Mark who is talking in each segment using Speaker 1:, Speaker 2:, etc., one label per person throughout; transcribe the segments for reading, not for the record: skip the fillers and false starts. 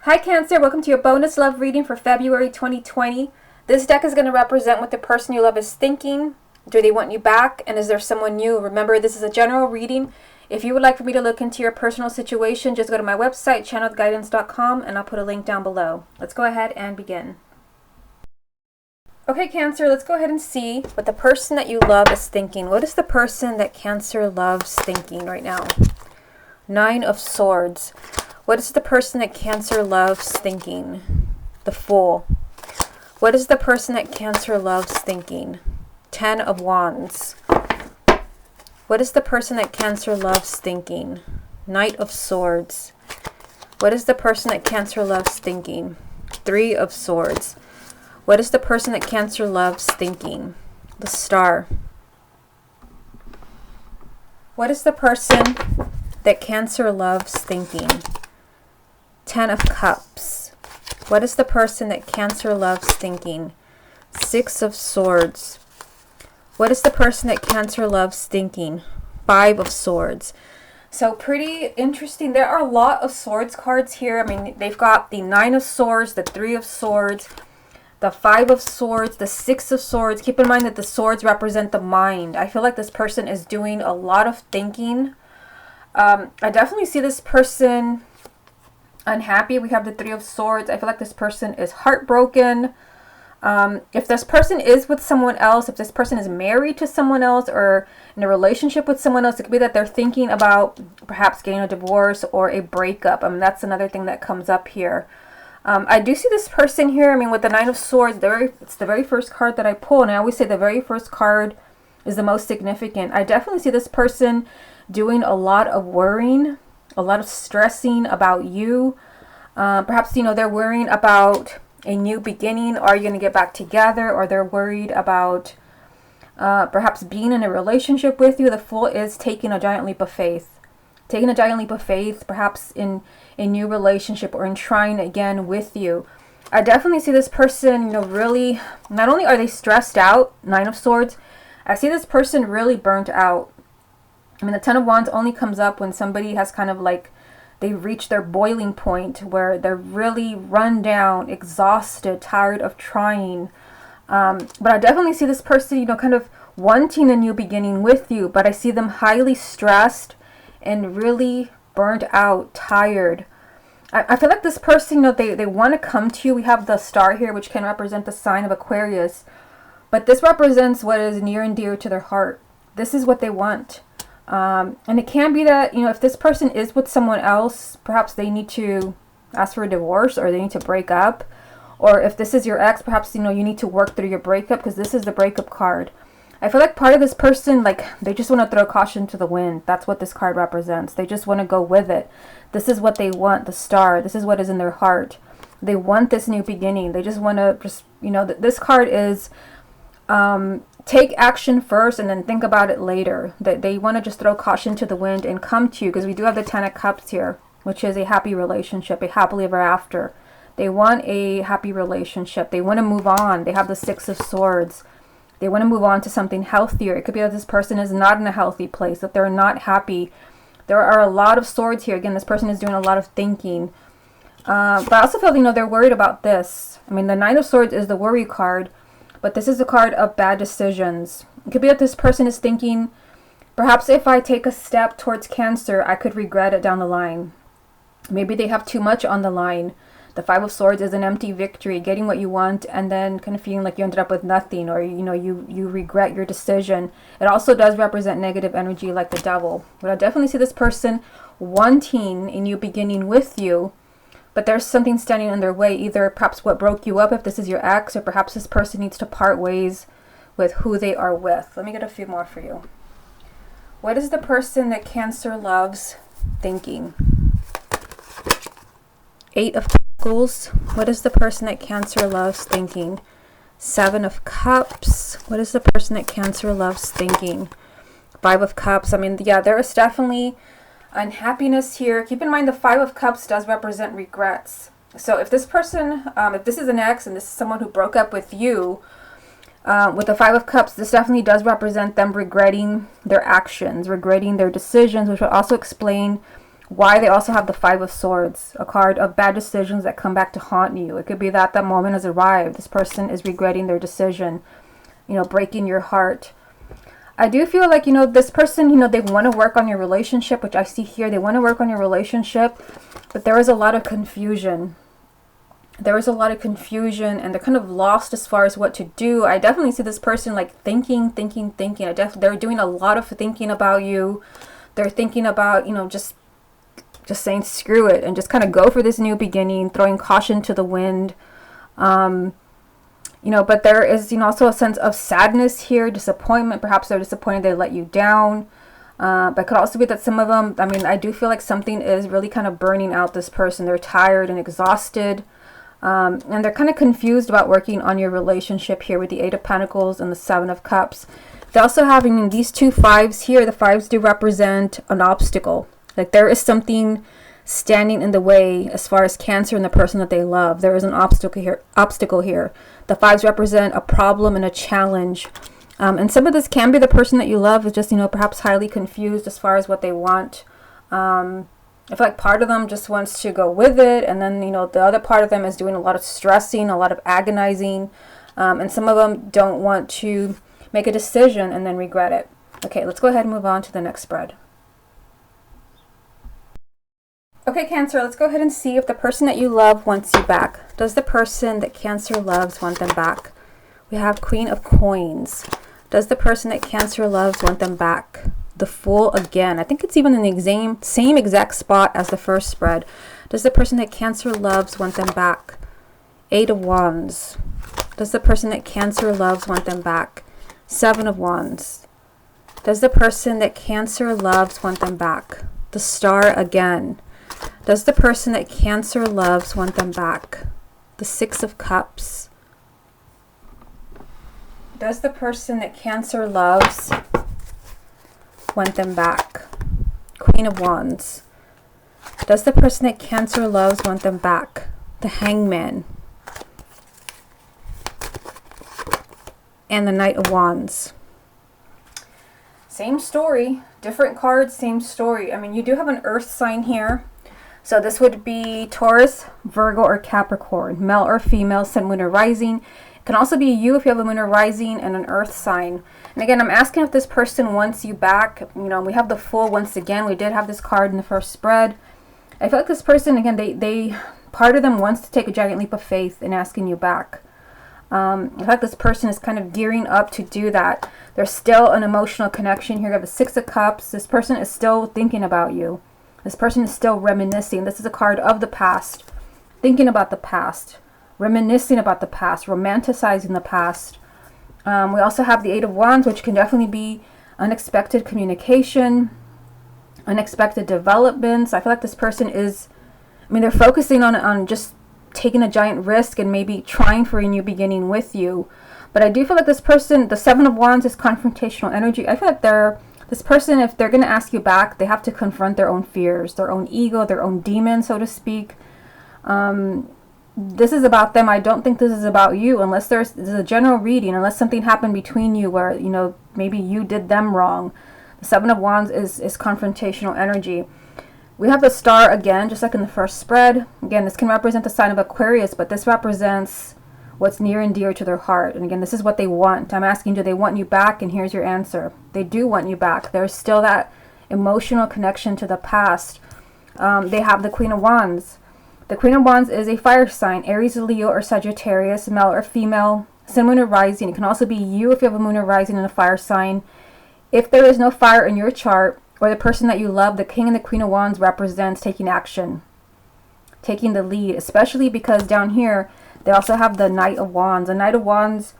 Speaker 1: Hi Cancer, welcome to your bonus love reading for February 2020. This deck is going to represent what the person you love is thinking. Do they want you back? And is there someone new? Remember, this is a general reading. If you would like for me to look into your personal situation, just go to my website, channeledguidance.com, and I'll put a link down below. Let's go ahead and begin. Okay, Cancer, let's go ahead and see what the person that you love is thinking. What is the person that Cancer loves thinking right now? Nine of Swords. What is the person that Cancer loves thinking? The Fool. What is the person that Cancer loves thinking? Ten of Wands. What is the person that Cancer loves thinking? Knight of Swords. What is the person that Cancer loves thinking? Three of Swords. What is the person that Cancer loves thinking? The Star. What is the person that Cancer loves thinking? Ten of Cups. What is the person that Cancer loves thinking? Six of Swords. What is the person that Cancer loves thinking? Five of Swords. So pretty interesting. There are a lot of Swords cards here. I mean, they've got the Nine of Swords, the Three of Swords, the Five of Swords, the Six of Swords. Keep in mind that the swords represent the mind. I feel like this person is doing a lot of thinking. I definitely see this person unhappy. We have the Three of Swords. I feel like this person is heartbroken. If this person is with someone else, if this person is married to someone else or in a relationship with someone else, it could be that they're thinking about perhaps getting a divorce or a breakup. I mean, that's another thing that comes up here. I do see this person here. I mean, with the Nine of Swords, it's the very first card that I pull, and I always say the very first card is the most significant. I definitely see this person doing a lot of worrying, a lot of stressing about you. Perhaps, they're worrying about a new beginning. Are you going to get back together? Or they're worried about perhaps being in a relationship with you. The Fool is taking a giant leap of faith. Taking a giant leap of faith, perhaps in a new relationship or in trying again with you. I definitely see this person, really, not only are they stressed out, Nine of Swords, I see this person really burnt out. I mean, the Ten of Wands only comes up when somebody has kind of like, they've reached their boiling point where they're really run down, exhausted, tired of trying. But I definitely see this person, kind of wanting a new beginning with you, but I see them highly stressed and really burnt out, tired. I feel like this person, they want to come to you. We have the Star here, which can represent the sign of Aquarius, but this represents what is near and dear to their heart. This is what they want. And it can be that, if this person is with someone else, perhaps they need to ask for a divorce or they need to break up. Or if this is your ex, perhaps, you need to work through your breakup because this is the breakup card. I feel like part of this person, they just want to throw caution to the wind. That's what this card represents. They just want to go with it. This is what they want, the Star. This is what is in their heart. They want this new beginning. They just want to this card is take action first and then think about it later. That they want to just throw caution to the wind and come to you because we do have the Ten of Cups here, which is a happy relationship, a happily ever after. They want a happy relationship. They want to move on. They have the Six of Swords. They want to move on to something healthier. It could be that this person is not in a healthy place, that they're not happy. There are a lot of swords here. Again, this person is doing a lot of thinking. But I also feel, they're worried about this. I mean, the Nine of Swords is the worry card, but this is a card of bad decisions. It could be that this person is thinking, perhaps if I take a step towards Cancer, I could regret it down the line. Maybe they have too much on the line. The Five of Swords is an empty victory, getting what you want and then kind of feeling like you ended up with nothing, or, you regret your decision. It also does represent negative energy like the Devil. But I definitely see this person wanting a new beginning with you, but there's something standing in their way, either perhaps what broke you up if this is your ex, or perhaps this person needs to part ways with who they are with. Let me get a few more for you. What is the person that Cancer loves thinking? Eight of Pentacles. What is the person that Cancer loves thinking? Seven of Cups. What is the person that Cancer loves thinking? Five of Cups. I mean, yeah, there is definitely unhappiness here. Keep in mind the Five of Cups does represent regrets. So if this person, if this is an ex and this is someone who broke up with you, with the Five of Cups, this definitely does represent them regretting their actions, regretting their decisions, which will also explain Why they also have the Five of Swords, a card of bad decisions that come back to haunt you. It could be that that moment has arrived. This person is regretting their decision, you know, breaking your heart. I do feel like, you know, this person, you know, they want to work on your relationship, which I see here. They want to work on your relationship, but there is a lot of confusion. There is a lot of confusion, and they're kind of lost as far as what to do. I definitely see this person like thinking. They're doing a lot of thinking about you. They're thinking about, you know, just saying screw it and just kind of go for this new beginning, throwing caution to the wind. You know, but there is, you know, also a sense of sadness here, disappointment. Perhaps they're disappointed they let you down. But it could also be that some of them, I mean, I do feel like something is really kind of burning out this person. They're tired and exhausted. And they're kind of confused about working on your relationship here with the Eight of Pentacles and the Seven of Cups. They're also having these two fives here. The fives do represent an obstacle. Like there is something standing in the way as far as Cancer and the person that they love. There is an obstacle here. The fives represent a problem and a challenge. And some of this can be the person that you love is just, you know, perhaps highly confused as far as what they want. I feel like part of them just wants to go with it. And then, you know, the other part of them is doing a lot of stressing, a lot of agonizing. And some of them don't want to make a decision and then regret it. Okay, let's go ahead and move on to the next spread. Okay, Cancer, let's go ahead and see if the person that you love wants you back. Does the person that Cancer loves want them back? We have Queen of Coins. Does the person that Cancer loves want them back? The Fool again. I think it's even in the same exact spot as the first spread. Does the person that Cancer loves want them back? Eight of Wands. Does the person that Cancer loves want them back? Seven of Wands. Does the person that Cancer loves want them back? The Star again. Does the person that Cancer loves want them back? The Six of Cups. Does the person that Cancer loves want them back? Queen of Wands. Does the person that Cancer loves want them back? The Hangman. And the Knight of Wands. Same story, different cards, same story. I mean, you do have an earth sign here. So this would be Taurus, Virgo, or Capricorn, male or female, sun, moon, or rising. It can also be you if you have a moon or rising and an earth sign. And again, I'm asking if this person wants you back. You know, we have the Fool once again. We did have this card in the first spread. I feel like this person, again, they part of them wants to take a giant leap of faith in asking you back. I feel like this person is kind of gearing up to do that. There's still an emotional connection here. You have the Six of Cups. This person is still thinking about you. This person is still reminiscing. This is a card of the past, thinking about the past, reminiscing about the past, romanticizing the past. We also have the Eight of Wands, which can definitely be unexpected communication, unexpected developments. I feel like this person is, I mean, they're focusing on just taking a giant risk and maybe trying for a new beginning with you. But I do feel like this person, the Seven of Wands is confrontational energy. I feel like this person, if they're going to ask you back, they have to confront their own fears, their own ego, their own demon, so to speak. This is about them. I don't think this is about you, unless there's a general reading, unless something happened between you where, you know, maybe you did them wrong. The Seven of Wands is confrontational energy. We have the Star again, just like in the first spread. Again, this can represent the sign of Aquarius, but this represents what's near and dear to their heart. And again, this is what they want. I'm asking, do they want you back? And here's your answer. They do want you back. There's still that emotional connection to the past. They have the Queen of Wands. The Queen of Wands is a fire sign, Aries, Leo, or Sagittarius, male or female, sun, moon, or rising. It can also be you if you have a moon or rising in a fire sign. If there is no fire in your chart, or the person that you love, the King and the Queen of Wands represents taking action, taking the lead, especially because down here, they also have the Knight of Wands. The Knight of Wands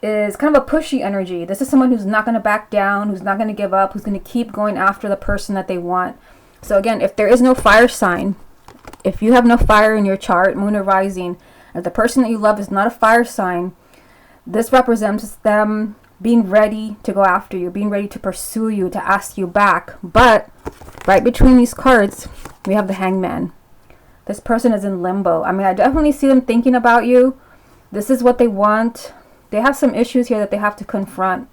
Speaker 1: is kind of a pushy energy. This is someone who's not going to back down, who's not going to give up, who's going to keep going after the person that they want. So again, if there is no fire sign, if you have no fire in your chart, moon or rising, if the person that you love is not a fire sign, this represents them being ready to go after you, being ready to pursue you, to ask you back. But right between these cards, we have the Hangman. This person is in limbo. I mean, I definitely see them thinking about you. This is what they want. They have some issues here that they have to confront.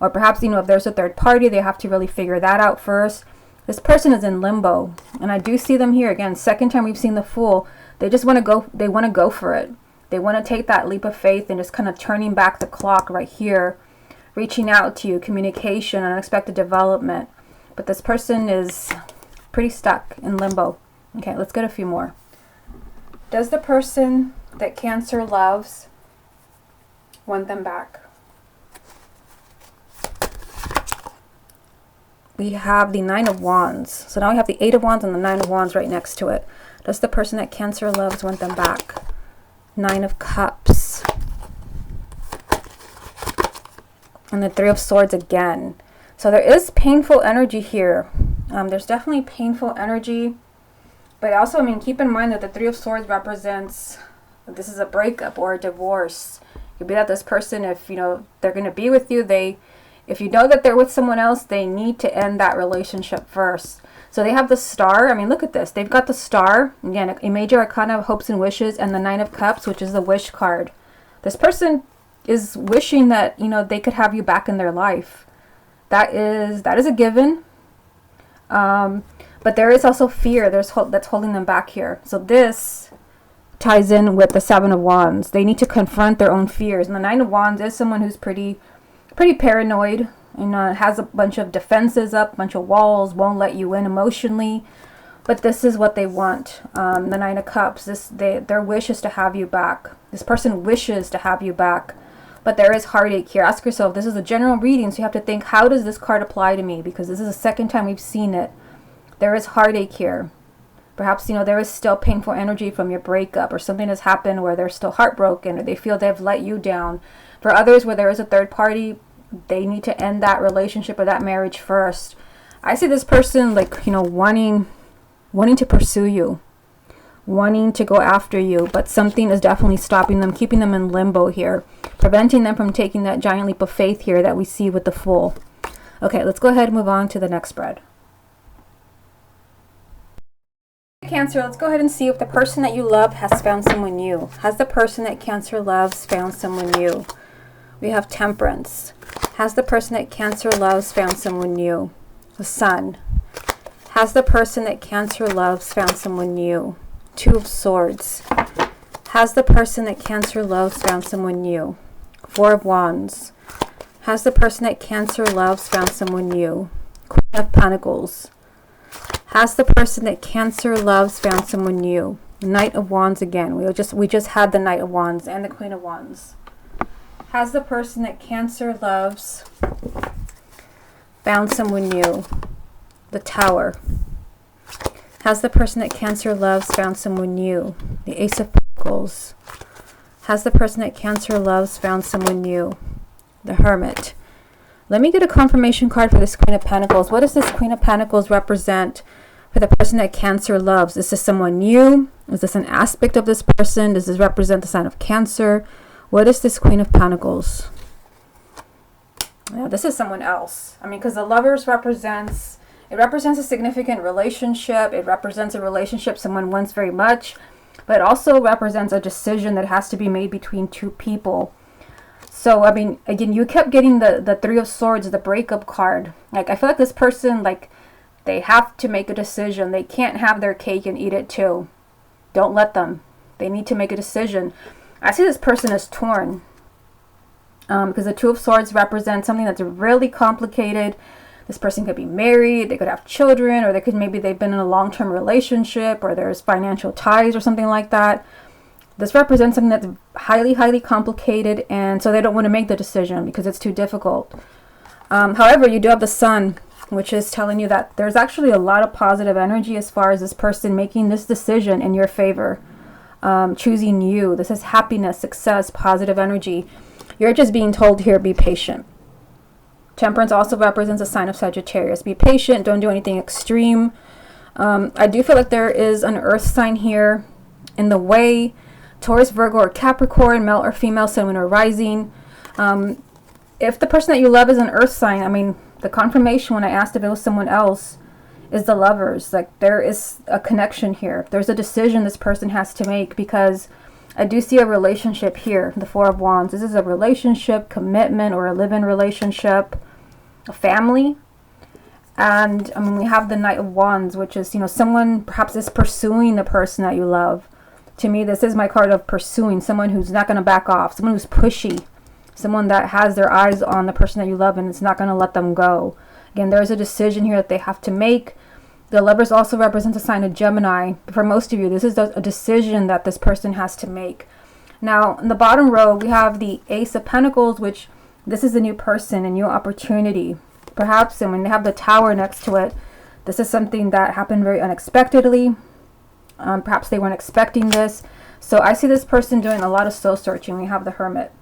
Speaker 1: Or perhaps, you know, if there's a third party, they have to really figure that out first. This person is in limbo, and I do see them here again. Second time we've seen the Fool. They just want to go. They want to go for it. They want to take that leap of faith and just kind of turning back the clock right here, reaching out to you, communication, unexpected development. But this person is pretty stuck in limbo. Okay, let's get a few more. Does the person that Cancer loves want them back? We have the Nine of Wands. So now we have the Eight of Wands and the Nine of Wands right next to it. Does the person that Cancer loves want them back? Nine of Cups. And the Three of Swords again. So there is painful energy here. There's definitely painful energy. But also, I mean, keep in mind that the Three of Swords represents, this is a breakup or a divorce. You'll be that this person, if, you know, they're going to be with you, if you know that they're with someone else, they need to end that relationship first. So they have the Star. I mean, look at this. They've got the Star. Again, a major arcana of hopes and wishes, and the Nine of Cups, which is the wish card. This person is wishing that, you know, they could have you back in their life. That is a given. But there is also fear that's holding them back here. So this ties in with the Seven of Wands. They need to confront their own fears. And the Nine of Wands is someone who's pretty paranoid, and has a bunch of defenses up, a bunch of walls, won't let you in emotionally. But this is what they want. The Nine of Cups, their wish is to have you back. This person wishes to have you back. But there is heartache here. Ask yourself, this is a general reading, so you have to think, how does this card apply to me? Because this is the second time we've seen it. There is heartache here. Perhaps, you know, there is still painful energy from your breakup, or something has happened where they're still heartbroken, or they feel they've let you down. For others, where there is a third party, they need to end that relationship or that marriage first. I see this person, like, you know, wanting to pursue you, wanting to go after you, but something is definitely stopping them, keeping them in limbo here, preventing them from taking that giant leap of faith here that we see with the Fool. Okay, let's go ahead and move on to the next spread. Cancer, let's go ahead and see if the person that you love has found someone new. Has the person that Cancer loves found someone new? We have Temperance. Has the person that Cancer loves found someone new? The Sun. Has the person that Cancer loves found someone new? Two of Swords. Has the person that Cancer loves found someone new? Four of Wands. Has the person that Cancer loves found someone new? Queen of Pentacles. Has the person that Cancer loves found someone new? Knight of Wands again. We just had the Knight of Wands and the Queen of Wands. Has the person that Cancer loves found someone new? The Tower. Has the person that Cancer loves found someone new? The Ace of Pentacles. Has the person that Cancer loves found someone new? The Hermit. Let me get a confirmation card for this Queen of Pentacles. What does this Queen of Pentacles represent for the person that Cancer loves? Is this someone new? Is this an aspect of this person? Does this represent the sign of Cancer? What is this Queen of Pentacles? Yeah, this is someone else. I mean, because the Lovers represents a significant relationship. It represents a relationship someone wants very much. But it also represents a decision that has to be made between two people. So, I mean, again, you kept getting the Three of Swords, the breakup card. Like, I feel like this person, like, they have to make a decision. They can't have their cake and eat it too. Don't let them. They need to make a decision. I see this person as torn. Because the Two of Swords represents something that's really complicated. This person could be married, they could have children, or they've been in a long-term relationship, or there's financial ties or something like that. This represents something that's highly, highly complicated, and so they don't want to make the decision because it's too difficult. However, you do have the Sun, which is telling you that there's actually a lot of positive energy as far as this person making this decision in your favor, choosing you. This is happiness, success, positive energy. You're just being told here, be patient. Temperance also represents a sign of Sagittarius. Be patient. Don't do anything extreme. I do feel like there is an earth sign here in the way. Taurus, Virgo, or Capricorn, male or female, sun, moon, or rising. If the person that you love is an earth sign, I mean, the confirmation when I asked if it was someone else is the Lovers. Like, there is a connection here. There's a decision this person has to make, because I do see a relationship here, the Four of Wands. This is a relationship, commitment, or a live-in relationship, a family. And I mean, we have the Knight of Wands, which is, you know, someone perhaps is pursuing the person that you love. To me, this is my card of pursuing, someone who's not going to back off, someone who's pushy, someone that has their eyes on the person that you love and is not going to let them go. Again, there's a decision here that they have to make. The Lovers also represents a sign of Gemini. For most of you, this is a decision that this person has to make. Now, in the bottom row, we have the Ace of Pentacles, which this is a new person, a new opportunity. Perhaps, and when they have the Tower next to it, this is something that happened very unexpectedly. Perhaps they weren't expecting this. So I see this person doing a lot of soul searching. We have the Hermit,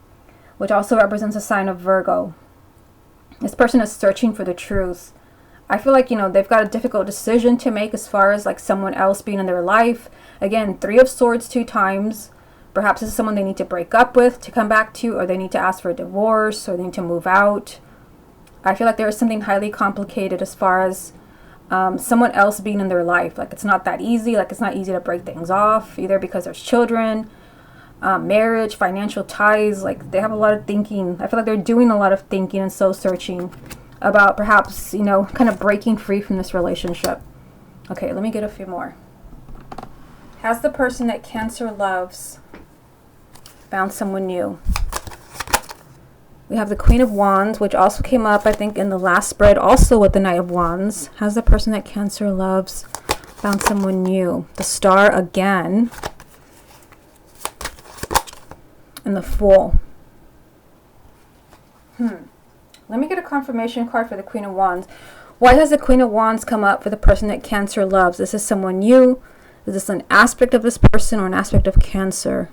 Speaker 1: which also represents a sign of Virgo. This person is searching for the truth. I feel like, you know, they've got a difficult decision to make as far as like someone else being in their life. Again, 3 of Swords 2 times. Perhaps this is someone they need to break up with to come back to, or they need to ask for a divorce, or they need to move out. I feel like there is something highly complicated as far as someone else being in their life. Like it's not that easy. Like it's not easy to break things off, either because there's children, marriage, financial ties. Like they have a lot of thinking. I feel like they're doing a lot of thinking and soul searching about perhaps, you know, kind of breaking free from this relationship. Okay, let me get a few more. Has the person that Cancer loves found someone new? We have the Queen of Wands, which also came up, I think, in the last spread, also with the Knight of Wands. Has the person that Cancer loves found someone new? The Star again. And the Fool. Let me get a confirmation card for the Queen of Wands. Why has the Queen of Wands come up for the person that Cancer loves? This is someone new. Is this an aspect of this person or an aspect of Cancer?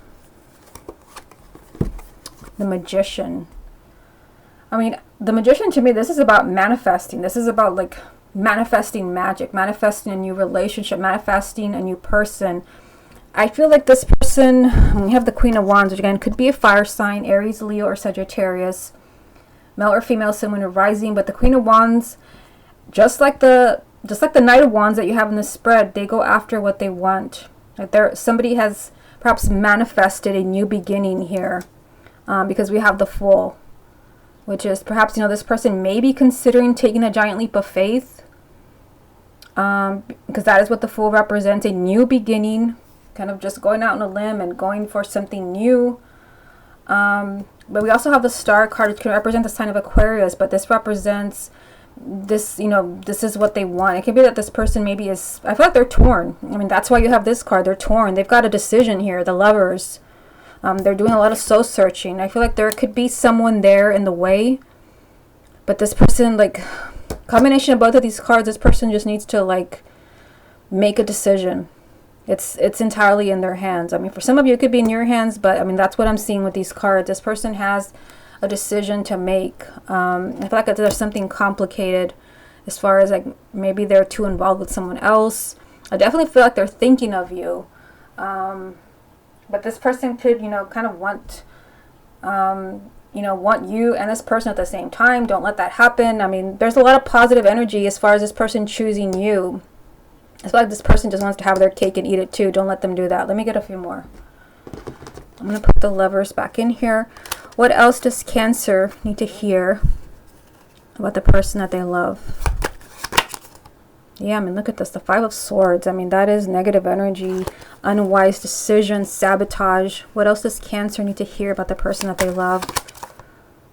Speaker 1: The Magician. I mean, the Magician, to me, this is about manifesting. This is about like manifesting magic, manifesting a new relationship, manifesting a new person. I feel like this person, we have the Queen of Wands, which again could be a fire sign, Aries, Leo, or Sagittarius, male or female, sun, moon, or rising. But the Queen of Wands, just like the Knight of Wands that you have in the spread, they go after what they want. Like somebody has perhaps manifested a new beginning here, because we have the Fool, which is perhaps, you know, this person may be considering taking a giant leap of faith, because that is what the Fool represents, a new beginning, kind of just going out on a limb and going for something new. But we also have the Star card, which can represent the sign of Aquarius, but this represents this, you know, this is what they want. It could be that this person maybe is, I feel like they're torn. I mean, that's why you have this card. They're torn. They've got a decision here, the Lovers. They're doing a lot of soul searching. I feel like there could be someone there in the way, but this person, like, combination of both of these cards, this person just needs to like make a decision. It's entirely in their hands. I mean, for some of you it could be in your hands, but I mean, that's what I'm seeing with these cards. This person has a decision to make. I feel like there's something complicated as far as like maybe they're too involved with someone else. I definitely feel like they're thinking of you. But this person could, you know, kind of want, you know, want you and this person at the same time. Don't let that happen. I mean, there's a lot of positive energy as far as this person choosing you. I feel like this person just wants to have their cake and eat it too. Don't let them do that. Let me get a few more. I'm going to put the Lovers back in here. What else does Cancer need to hear about the person that they love? Yeah, I mean, look at this. The 5 of Swords. I mean, that is negative energy, unwise decisions, sabotage. What else does Cancer need to hear about the person that they love?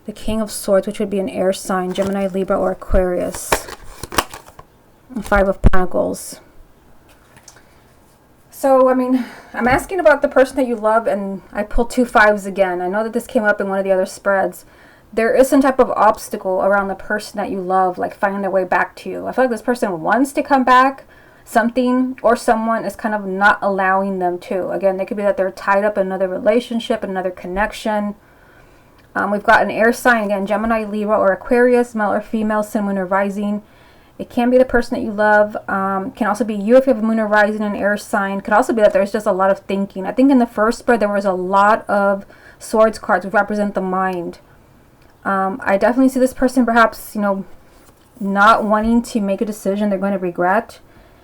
Speaker 1: The King of Swords, which would be an air sign, Gemini, Libra, or Aquarius. The 5 of Pentacles. So, I mean, I'm asking about the person that you love, and I pulled 2 5s again. I know that this came up in one of the other spreads. There is some type of obstacle around the person that you love, like finding their way back to you. I feel like this person wants to come back, something or someone is kind of not allowing them to. Again, it could be that they're tied up in another relationship, another connection. We've got an air sign, again, Gemini, Libra, or Aquarius, male or female, sun, moon, or rising. It can be the person that you love. Can also be you if you have a moon or rising, an air sign. Could also be that there's just a lot of thinking. I think in the first spread there was a lot of Swords cards which represent the mind. I definitely see this person perhaps, you know, not wanting to make a decision they're going to regret.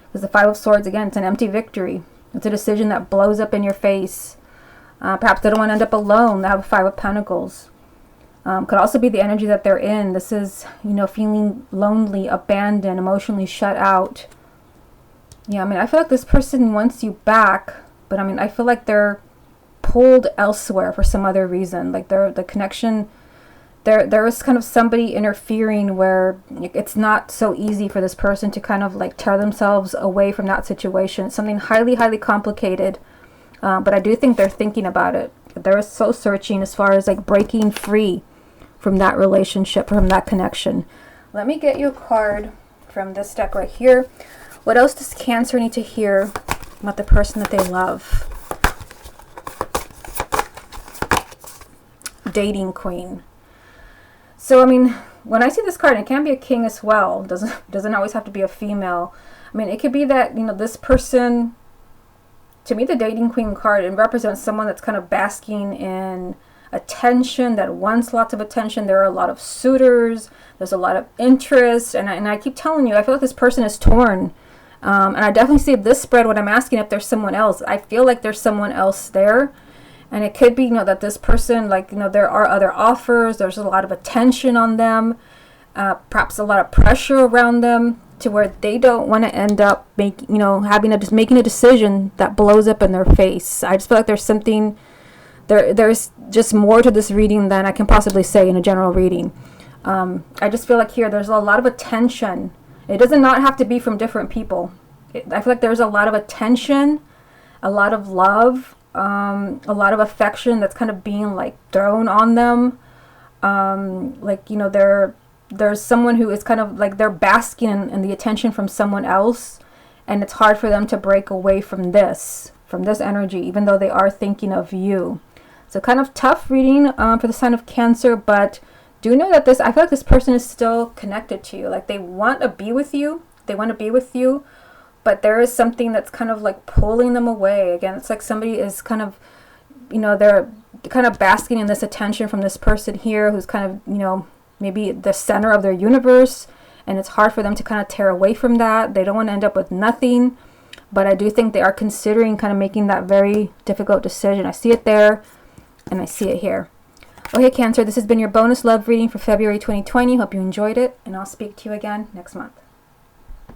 Speaker 1: Because the 5 of Swords, again, it's an empty victory. It's a decision that blows up in your face. Perhaps they don't want to end up alone. They have a 5 of Pentacles. Could also be the energy that they're in. This is, you know, feeling lonely, abandoned, emotionally shut out. Yeah, I mean, I feel like this person wants you back, but I mean, I feel like they're pulled elsewhere for some other reason. Like the connection, there is kind of somebody interfering where it's not so easy for this person to kind of like tear themselves away from that situation. It's something highly, highly complicated. But I do think they're thinking about it. They're so searching as far as like breaking free from that relationship, from that connection. Let me get you a card from this deck right here. What else does Cancer need to hear about the person that they love? Dating Queen. So I mean, when I see this card, it can be a king as well. Doesn't always have to be a female. I mean, it could be that, you know, this person, to me, the Dating Queen card, it represents someone that's kind of basking in attention, that wants lots of attention. There are a lot of suitors. There's a lot of interest. And I keep telling you, I feel like this person is torn. And I definitely see this spread when I'm asking if there's someone else. I feel like there's someone else there. And it could be, you know, that this person, like, you know, there are other offers. There's a lot of attention on them. Perhaps a lot of pressure around them, to where they don't want to end up making a decision that blows up in their face. I just feel like there's something there's just more to this reading than I can possibly say in a general reading. I just feel like here there's a lot of attention. It does not have to be from different people. I feel like there's a lot of attention, a lot of love, a lot of affection that's kind of being like thrown on them. Like, you know, there's someone who is kind of like they're basking in the attention from someone else, and it's hard for them to break away from this energy, even though they are thinking of you. So kind of tough reading for the sign of Cancer, but do know that I feel like this person is still connected to you. Like they want to be with you. But there is something that's kind of like pulling them away. Again, it's like somebody is kind of, you know, they're kind of basking in this attention from this person here who's kind of, you know, maybe the center of their universe, and it's hard for them to kind of tear away from that. They don't want to end up with nothing, but I do think they are considering kind of making that very difficult decision. I see it there, and I see it here. Okay, Cancer, this has been your bonus love reading for February 2020. Hope you enjoyed it, and I'll speak to you again next month.